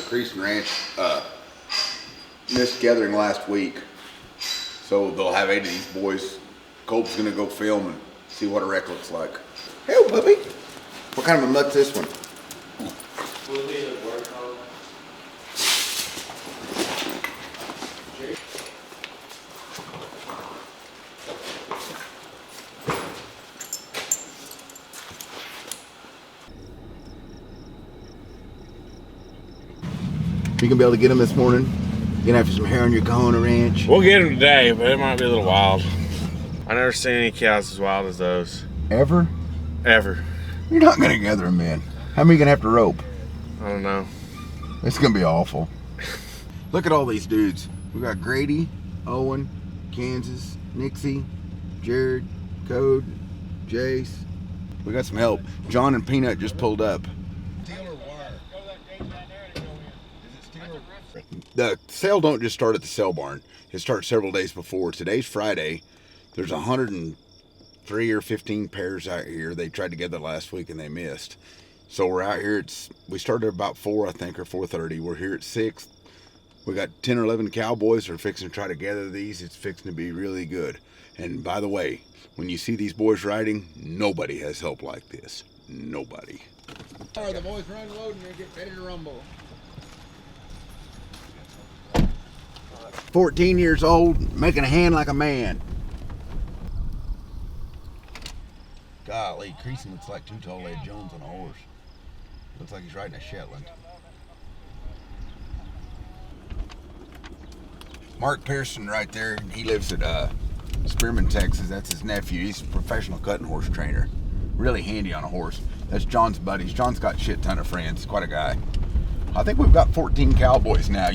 Creasing Ranch missed gathering last week, so they'll have 8 of these boys. Colb's gonna go film and see what a wreck looks like. Hey, old puppy. What kind of a mutt's this one? You gonna be able to get him this morning? You gonna have some hair on your Kahuna Ranch? We'll get him today, but it might be a little wild. I never seen any cows as wild as those. Ever? Ever. You're not gonna gather them in. How many are you gonna have to rope? I don't know. It's gonna be awful. Look at all these dudes. We got Grady, Owen, Kansas, Nixie, Jared, Code, Jace. We got some help. John and Peanut just pulled up. The sale don't just start at the sale barn. It starts several days before. Today's Friday. There's 103 or 15 pairs out here. They tried to gather last week and they missed. So we're out here. We started about 4, I think, or 4:30. We're here at 6. We got 10 or 11 cowboys who are fixing to try to gather these. It's fixing to be really good. And by the way, when you see these boys riding, nobody has help like this. Nobody. All right, the boys run load and they get ready to rumble. 14 years old, making a hand like a man. Golly, Creasing looks like 2 tall Ed Jones on a horse. Looks like he's riding a Shetland. Mark Pearson right there, he lives at Spearman, Texas. That's his nephew. He's a professional cutting horse trainer. Really handy on a horse. That's John's buddies. John's got a shit ton of friends. Quite a guy. I think we've got 14 cowboys now.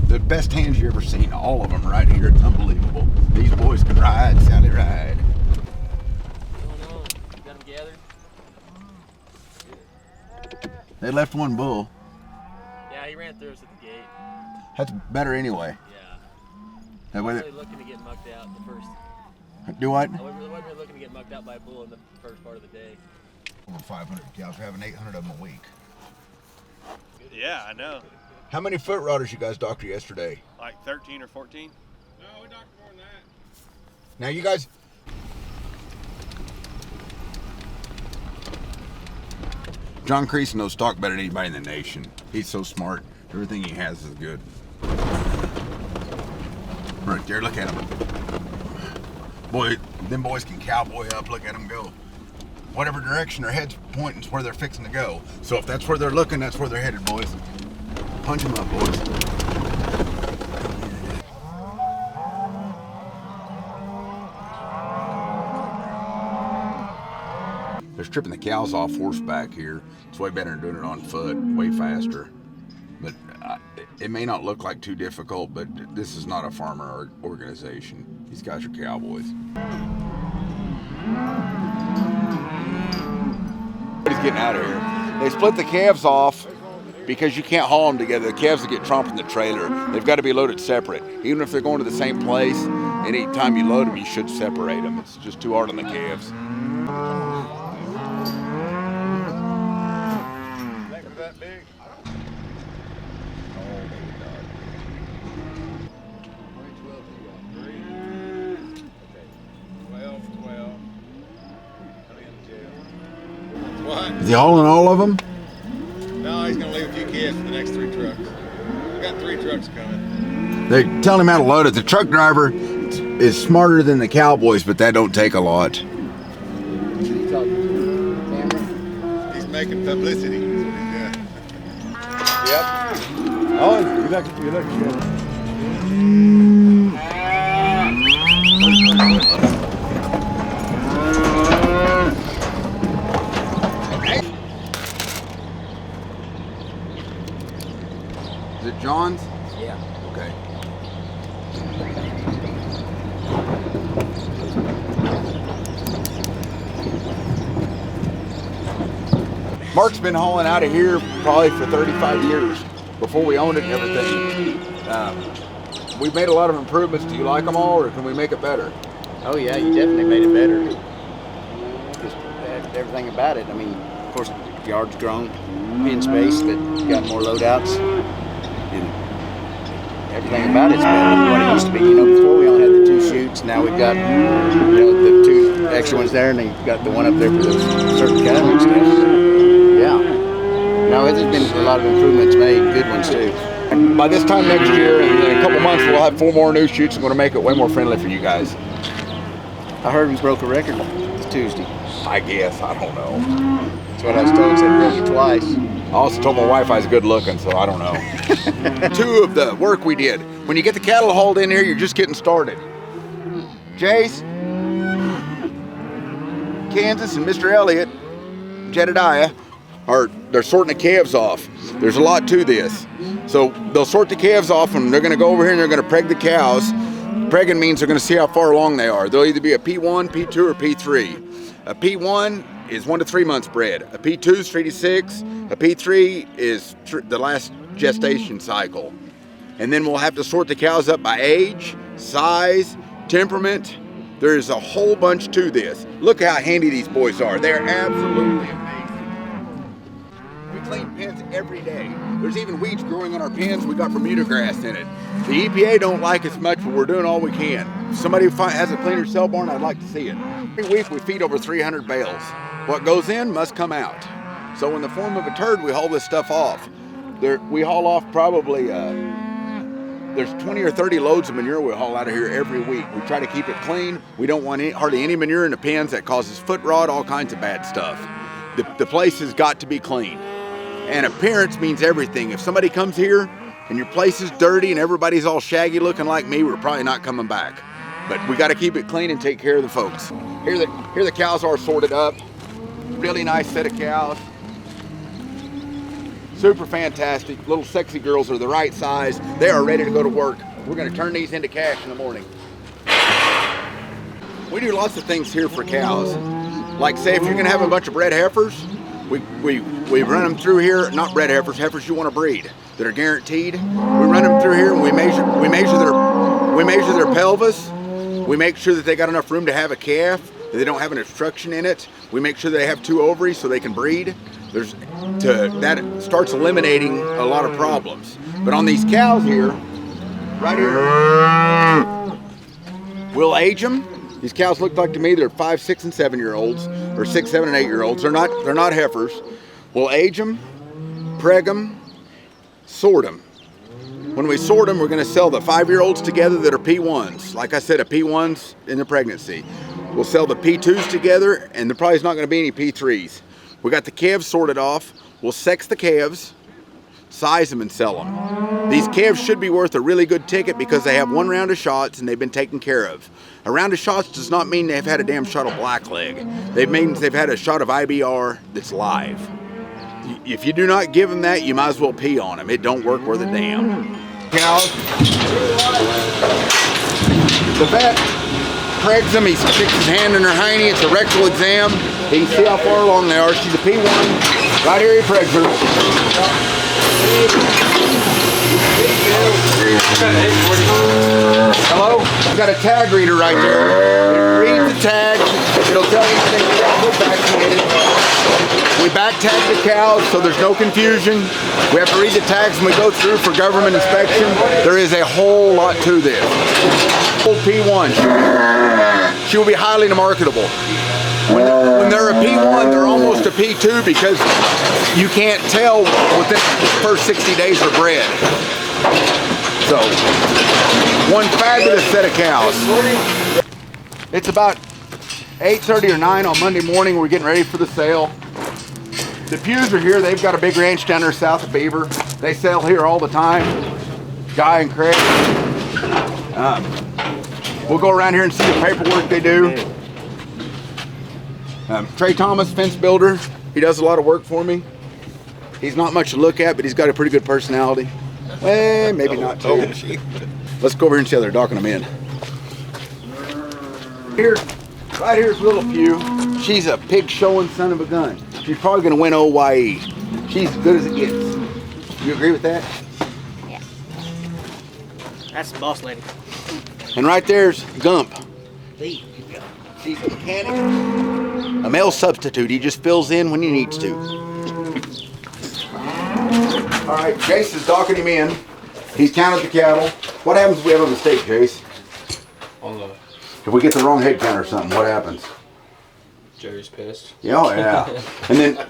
The best hands you ever seen, all of them right here. It's unbelievable. These boys can ride, Sally ride. What's going on? You got them gathered? They left one bull. Yeah, he ran through us at the gate. That's better anyway. Yeah. That way I wasn't really looking to get mucked out in the first. Do what? I wasn't really looking to get mucked out by a bull in the first part of the day. Over 500 cows. We're having 800 of them a week. Yeah, I know. How many foot rodders you guys doctored yesterday? Like 13 or 14? No, we doctored more than that. Now you guys... John Creasing knows stock better than anybody in the nation. He's so smart. Everything he has is good. Right there, look at him. Boy, them boys can cowboy up. Look at them go. Whatever direction their head's pointing is where they're fixing to go. So if that's where they're looking, that's where they're headed, boys. Punch them up, boys. They're stripping the cows off horseback here. It's way better than doing it on foot, way faster. But it may not look like too difficult, but this is not a farmer organization. These guys are cowboys. He's getting out of here. They split the calves off because you can't haul them together. The calves will get trumped in the trailer. They've got to be loaded separate. Even if they're going to the same place, any time you load them, you should separate them. It's just too hard on the calves. Think of that big? Oh, maybe not. 12. What? Is he hauling all of them? No, he's gonna leave a few calves for the next 3 trucks. We got 3 trucks coming. They're telling him how to load it. The truck driver is smarter than the cowboys, but that don't take a lot. He's making publicity. That's what he's doing. Yep. Oh, you look good. Is it John's? Yeah. Okay. Mark's been hauling out of here probably for 35 years before we owned it and everything. We've made a lot of improvements. Do you like them all, or can we make it better? Oh yeah, you definitely made it better. Just everything about it. I mean, of course, the yard's grown, pen space, but got more loadouts. everything about it's better than what it used to be. You know, before we only had the 2 chutes. Now we've got, you know, the 2 extra ones there, and then you've got the one up there for those certain cattle and stuff. Yeah. No, there's been a lot of improvements made, good ones too. And by this time next year, in a couple months, we'll have 4 more new chutes. I'm going to make it way more friendly for you guys. I heard we broke a record Tuesday. I guess. I don't know. That's what I was told. Said broke it twice. I also told my wife I was good looking, so I don't know. 2 of the work we did. When you get the cattle hauled in here, you're just getting started. Jace, Kansas, and Mr. Elliott, Jedediah, they're sorting the calves off. There's a lot to this. So they'll sort the calves off, and they're going to go over here and they're going to preg the cows. Pregging means they're going to see how far along they are. They'll either be a P1, P2, or P3. A P1 is 1 to 3 months bred. A P2 is 3 to 6. A P3 is the last gestation cycle. And then we'll have to sort the cows up by age, size, temperament. There's a whole bunch to this. Look how handy these boys are. They're absolutely amazing. We clean pens every day. There's even weeds growing on our pens. We got Bermuda grass in it. The EPA don't like us much, but we're doing all we can. If somebody has a cleaner cell barn, I'd like to see it. Every week we feed over 300 bales. What goes in must come out. So in the form of a turd, we haul this stuff off. We haul off probably, there's 20 or 30 loads of manure we haul out of here every week. We try to keep it clean. We don't want hardly any manure in the pens that causes foot rot, all kinds of bad stuff. The place has got to be clean. And appearance means everything. If somebody comes here and your place is dirty and everybody's all shaggy looking like me, we're probably not coming back. But we got to keep it clean and take care of the folks. Here the cows are sorted up. Really nice set of cows. Super fantastic. Little sexy girls are the right size. They are ready to go to work. We're going to turn these into cash in the morning. We do lots of things here for cows. Like say if you're going to have a bunch of bred heifers, we run them through here. Not bred heifers, heifers you want to breed that are guaranteed. We run them through here and we measure their pelvis. We make sure that they got enough room to have a calf, that they don't have an obstruction in it. We make sure they have 2 ovaries so they can breed. That starts eliminating a lot of problems. But on these cows here, right here, we'll age them. These cows look like to me they're 5, 6, and 7-year-olds, or 6, 7, and 8-year-olds. They're not heifers. We'll age them, preg them, sort them. When we sort them, we're going to sell the 5-year-olds together that are P1s. Like I said, a P1's in the pregnancy. We'll sell the P2s together, and there probably is not going to be any P3s. We got the calves sorted off. We'll sex the calves, size them, and sell them. These calves should be worth a really good ticket because they have 1 round of shots and they've been taken care of. A round of shots does not mean they've had a damn shot of blackleg. It means they've had a shot of IBR that's live. If you do not give them that, you might as well pee on them. It don't work worth a damn. Cows. The vet pregs them. He sticks his hand in her hiney. It's a rectal exam. He can see how far along they are. She's a P1. Right here he pregs her. Hello? I've got a tag reader right there. It reads the tag. It'll tell you if they get vaccinated. We back tag the cows so there's no confusion. We have to read the tags when we go through for government inspection. There is a whole lot to this. Old P1. She will be highly marketable. When they're a P1, they're almost a P2 because you can't tell within the first 60 days they're bred. So, one fabulous set of cows. It's about 8:30 or 9 on Monday morning. We're getting ready for the sale. The Pews are here. They've got a big ranch down there south of Beaver. They sell here all the time. Guy and Craig. We'll go around here and see the paperwork they do. Trey Thomas, fence builder. He does a lot of work for me. He's not much to look at, but he's got a pretty good personality. Well, maybe not too. Let's go over here and see how they're docking them in. Right here's little Pew. She's a pig showing son of a gun. She's probably going to win OYE. She's as good as it gets. You agree with that? Yeah. That's the boss lady. And right there's Gump. He's He's a mechanic, a male substitute. He just fills in when he needs to. All right, Jason's docking him in. He's counted the cattle. What happens if we have a mistake, Jace? On the If we get the wrong head count or something, what happens? Jerry's pissed. Yeah. And then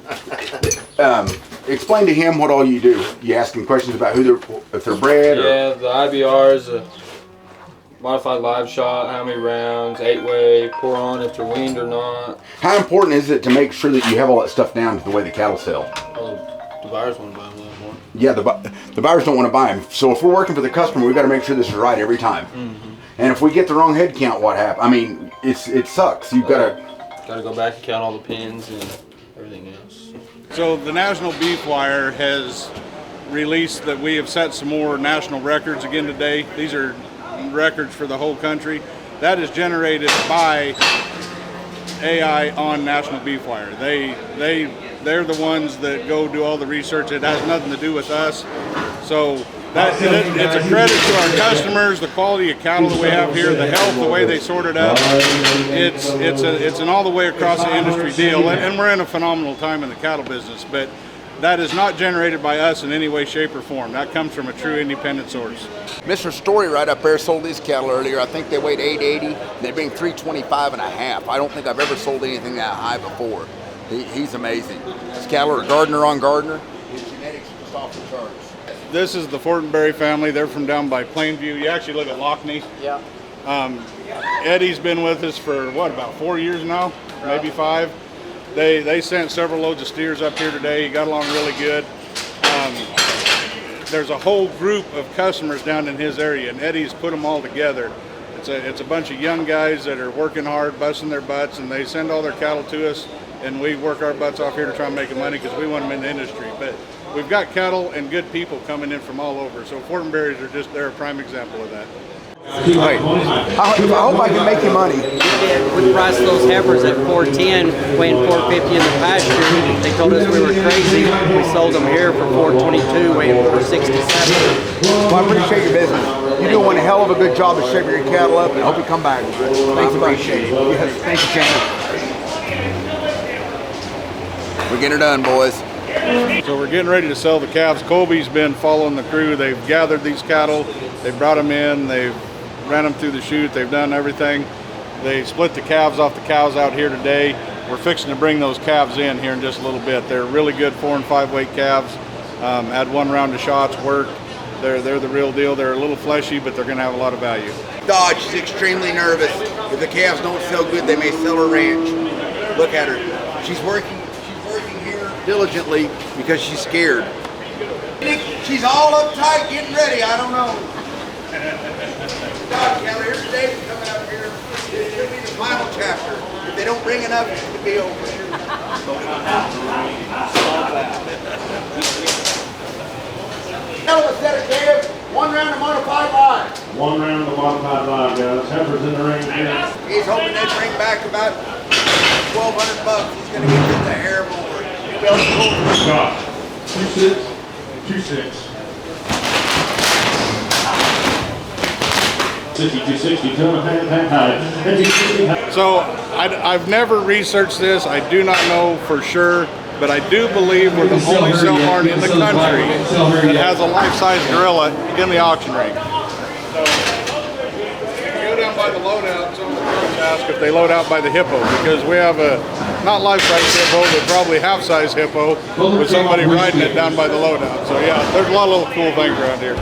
explain to him what all you do. You ask him questions about if they're bred. Yeah, the IBRs, modified live shot, how many rounds, 8-way, pour on if they're weaned or not. How important is it to make sure that you have all that stuff down to the way the cattle sell? Well, the buyers want to buy them a little more. Yeah, the buyers don't want to buy them. So if we're working for the customer, we've got to make sure this is right every time. And if we get the wrong head count, what happens? I mean, it sucks. You've got to go back and count all the pins and everything else. So the National Beef Wire has released that we have set some more national records again today. These are records for the whole country. That is generated by AI on National Beef Wire. They're the ones that go do all the research. It has nothing to do with us. So it's a credit to our customers, the quality of cattle that we have here, the health, the way they sort it up. It's an all the way across the industry deal, and we're in a phenomenal time in the cattle business. But that is not generated by us in any way, shape, or form. That comes from a true independent source. Mr. Story right up there sold these cattle earlier. I think they weighed 880. They bring 325 and a half. I don't think I've ever sold anything that high before. He's amazing. His cattle are Gardner on Gardner. His genetics are just off the charts. This is the Fortenberry family. They're from down by Plainview. You actually live at Lockney. Yeah. Eddie's been with us for about 4 years now, maybe 5. They sent several loads of steers up here today. He got along really good. There's a whole group of customers down in his area, and Eddie's put them all together. It's a bunch of young guys that are working hard, busting their butts, and they send all their cattle to us, and we work our butts off here to try and make money because we want them in the industry. But we've got cattle and good people coming in from all over. So Fortenberries they're a prime example of that. Right. I hope I can make you money. We priced those heifers at $410, weighing $450 in the pasture. They told us we were crazy. We sold them here for $422, weighing $467. Well, I appreciate your business. You're doing one hell of a good job of shaping your cattle up, and I hope you come back. Thanks, appreciate it. Yes, thank you, Chandler. We're getting it done, boys. So we're getting ready to sell the calves. Colby's been following the crew. They've gathered these cattle. They brought them in. They've ran them through the chute. They've done everything. They split the calves off the cows out here today. We're fixing to bring those calves in here in just a little bit. They're really good 4 and 5 weight calves. Had 1 round of shots, worked. They're the real deal. They're a little fleshy, but they're going to have a lot of value. Dodge is extremely nervous. If the calves don't sell good, they may sell her ranch. Look at her. She's working here diligently because she's scared. She's all uptight, getting ready. I don't know. Dodge cattle, here's Dave coming up here. This will be the final chapter. If they don't bring enough, it could be over. Hell of a set of calves. 1 round of modified live. 1 round of modified live, guys. Heifers in the ring here. He's hoping they'd bring back about $1,200. He's going to get just a hair more. Scott, 26, 26. 6260, 2.5 high. So I've never researched this. I do not know for sure, but I do believe we're the only sale barn in the country that has a life-size gorilla in the auction ring. So if you go down by the loadout, some of the trucks ask if they load out by the hippo, because we have a not life-size hippo, but probably half-size hippo with somebody riding it down by the loadout. So yeah, there's a lot of little cool things around here.